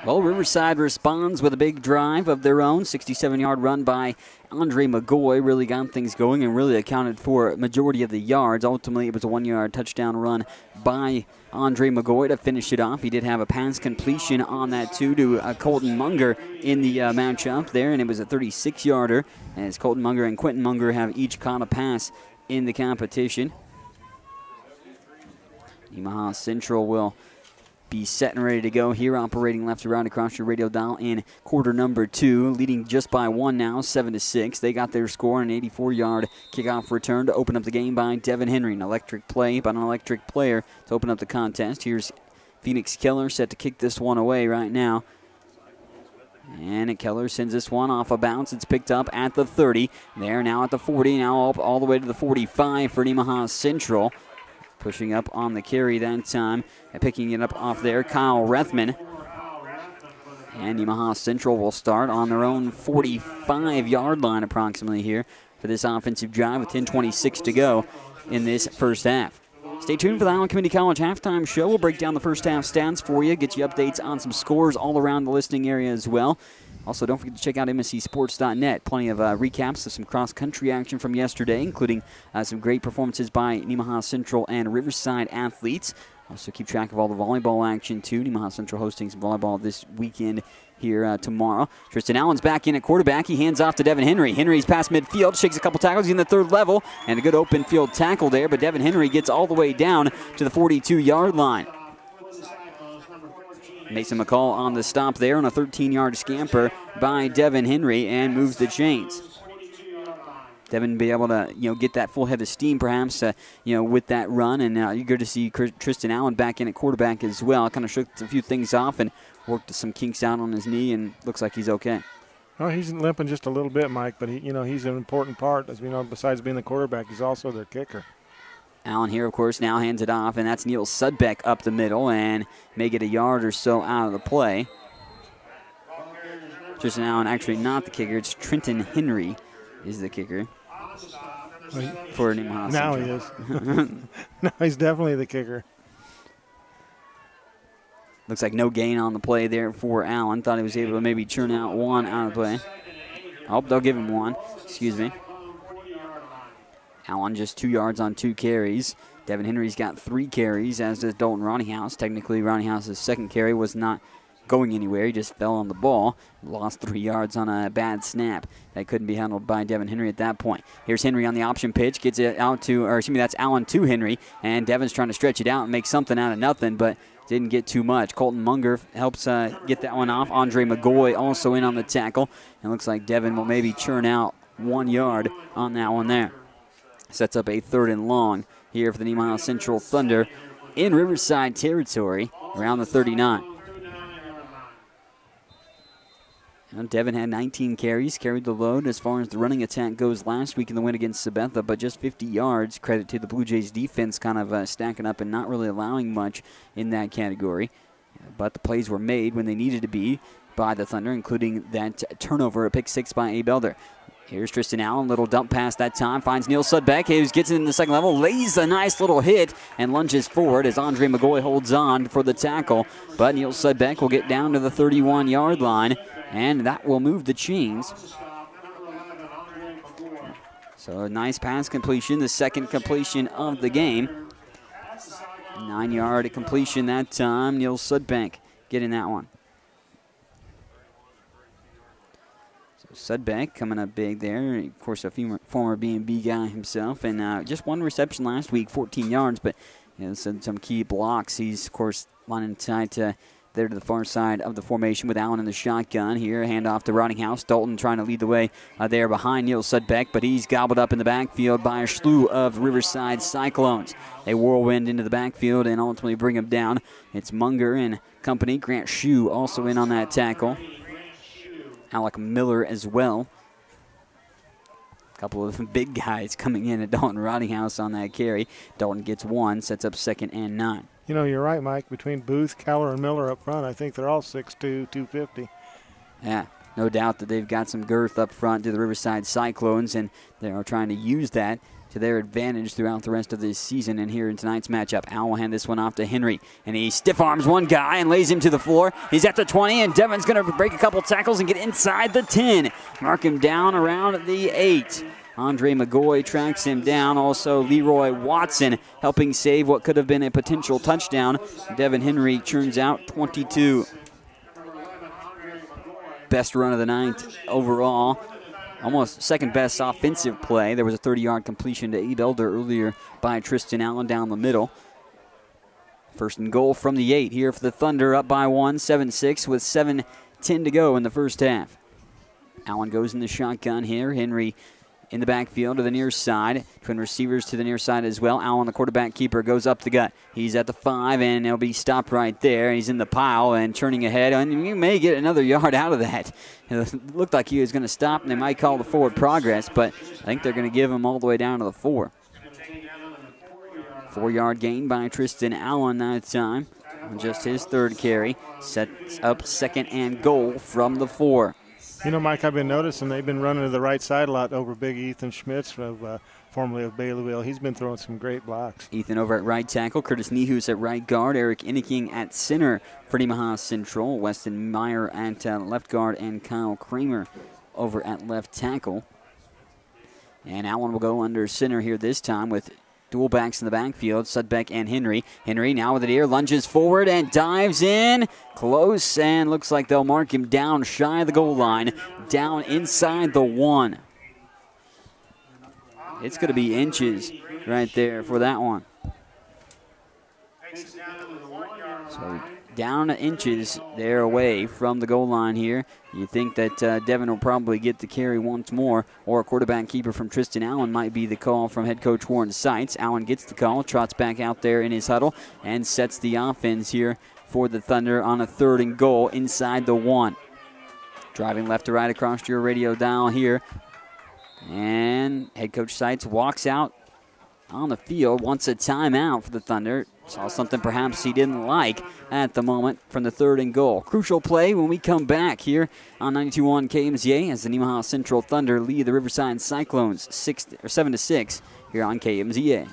Well, Riverside responds with a big drive of their own. 67-yard run by Andre McGoy really got things going and really accounted for a majority of the yards. Ultimately, it was a 1-yard touchdown run by Andre McGoy to finish it off. He did have a pass completion on that, too, to Colton Munger in the matchup there, and it was a 36-yarder, as Colton Munger and Quentin Munger have each caught a pass in the competition. Nemaha Central will be set and ready to go here, operating left to right across your radio dial in quarter number 2, leading just by 1 now, 7-6. They got their score, an 84-yard kickoff return to open up the game by Devin Henry. An electric play by an electric player to open up the contest. Here's Phoenix Keller set to kick this one away right now. And Keller sends this one off a bounce. It's picked up at the 30. They're now at the 40, now up all the way to the 45 for Nemaha Central. Pushing up on the carry that time and picking it up off there, Kyle Rethman. And Nemaha Central will start on their own 45-yard line approximately here for this offensive drive with 10:26 to go in this first half. Stay tuned for the Allen Community College halftime show. We'll break down the first half stats for you, get you updates on some scores all around the listening area as well. Also, don't forget to check out mscsports.net. Plenty of recaps of some cross-country action from yesterday, including some great performances by Nemaha Central and Riverside athletes. Also, keep track of all the volleyball action, too. Nemaha Central hosting some volleyball this weekend here tomorrow. Tristan Allen's back in at quarterback. He hands off to Devin Henry. Henry's past midfield, shakes a couple tackles. He's in the third level, and a good open field tackle there, but Devin Henry gets all the way down to the 42-yard line. Mason McCall on the stop there on a 13-yard scamper by Devin Henry and moves the chains. Devin be able to, get that full head of steam perhaps, with that run, and you're good to see Tristan Allen back in at quarterback as well. Kind of shook a few things off and worked some kinks out on his knee, and looks like he's okay. Well, he's limping just a little bit, Mike, but he's an important part. As we know, besides being the quarterback, he's also their kicker. Allen here, of course, now hands it off, and that's Neil Sudbeck up the middle and may get a yard or so out of the play. Tristan Allen actually not the kicker. It's Trenton Henry is the kicker for Nemaha. Now he is. No, he's definitely the kicker. Looks like no gain on the play there for Allen. Thought he was able to maybe churn out one out of the play. Oh, they'll give him one. Excuse me. Allen just 2 yards on 2 carries. Devin Henry's got 3 carries, as does Dalton Ronniehouse. Technically, Ronniehouse's second carry was not going anywhere. He just fell on the ball. Lost 3 yards on a bad snap. That couldn't be handled by Devin Henry at that point. Here's Henry on the option pitch. Gets it out to, that's Allen to Henry. And Devin's trying to stretch it out and make something out of nothing, but didn't get too much. Colton Munger helps get that one off. Andre McGoy also in on the tackle. And looks like Devin will maybe churn out 1 yard on that one there. Sets up a 3rd and long here for the Nemaha Central Thunder in Riverside territory around the 39. And Devin had 19 carries, carried the load as far as the running attack goes last week in the win against Sabetha, but just 50 yards. Credit to the Blue Jays defense kind of stacking up and not really allowing much in that category. But the plays were made when they needed to be by the Thunder, including that turnover, a pick 6 by A. Belder. Here's Tristan Allen, little dump pass that time, finds Neil Sudbeck, who gets it in the second level, lays a nice little hit, and lunges forward as Andre McGoy holds on for the tackle. But Neil Sudbeck will get down to the 31-yard line, and that will move the chains. So a nice pass completion, the second completion of the game. 9-yard completion that time, Neil Sudbeck getting that one. Sudbeck coming up big there. Of course, a former B&B guy himself. And just one reception last week, 14 yards. But some key blocks. He's, of course, lining tight there to the far side of the formation with Allen in the shotgun. Here, handoff to Ronniehouse. Dalton trying to lead the way there behind Neil Sudbeck. But he's gobbled up in the backfield by a slew of Riverside Cyclones. They whirlwind into the backfield and ultimately bring him down. It's Munger and company. Grant Shue also in on that tackle. Alec Miller as well. A couple of big guys coming in at Dalton Ronniehouse on that carry. Dalton gets 1, sets up 2nd and 9. You're right, Mike. Between Booth, Keller, and Miller up front, I think they're all 6'2", 250. Yeah, no doubt that they've got some girth up front to the Riverside Cyclones, and they are trying to use that to their advantage throughout the rest of this season. And here in tonight's matchup, Al will hand this one off to Henry. And he stiff arms one guy and lays him to the floor. He's at the 20, and Devin's going to break a couple tackles and get inside the 10. Mark him down around the 8. Andre McGoy tracks him down. Also, Leroy Watson helping save what could have been a potential touchdown. Devin Henry churns out 22. Best run of the night overall. Almost second best offensive play. There was a 30-yard completion to Abe Elder earlier by Tristan Allen down the middle. First and goal from the 8 here for the Thunder, up by 1, 7-6 with 7:10 to go in the first half. Allen goes in the shotgun here. Henry in the backfield to the near side. Twin receivers to the near side as well. Allen, the quarterback keeper, goes up the gut. He's at the 5, and he'll be stopped right there. He's in the pile and turning ahead, and you may get another yard out of that. It looked like he was going to stop, and they might call the forward progress, but I think they're going to give him all the way down to the 4. 4-yard gain by Tristan Allen that time on just his third carry. Sets up second and goal from the 4. You know, Mike, I've been noticing they've been running to the right side a lot over big Ethan Schmitz, formerly of Baileyville. He's been throwing some great blocks. Ethan over at right tackle, Curtis Nehus at right guard, Eric Inniking at center for Nemaha Central, Weston Meyer at left guard, and Kyle Kramer over at left tackle. And Allen will go under center here this time with dual backs in the backfield, Sudbeck and Henry. Henry now with it here, lunges forward and dives in. Close, and looks like they'll mark him down shy of the goal line, down inside the 1. It's going to be inches right there for that one. So down inches there away from the goal line here. You think that Devin will probably get the carry once more, or a quarterback keeper from Tristan Allen might be the call from head coach Warren Seitz. Allen gets the call, trots back out there in his huddle, and sets the offense here for the Thunder on a 3rd and goal inside the 1. Driving left to right across your radio dial here. And head coach Seitz walks out on the field, wants a timeout for the Thunder. Saw something perhaps he didn't like at the moment from the 3rd and goal. Crucial play when we come back here on 92.1 KMZA as the Nemaha Central Thunder lead the Riverside Cyclones 7-6 here on KMZA.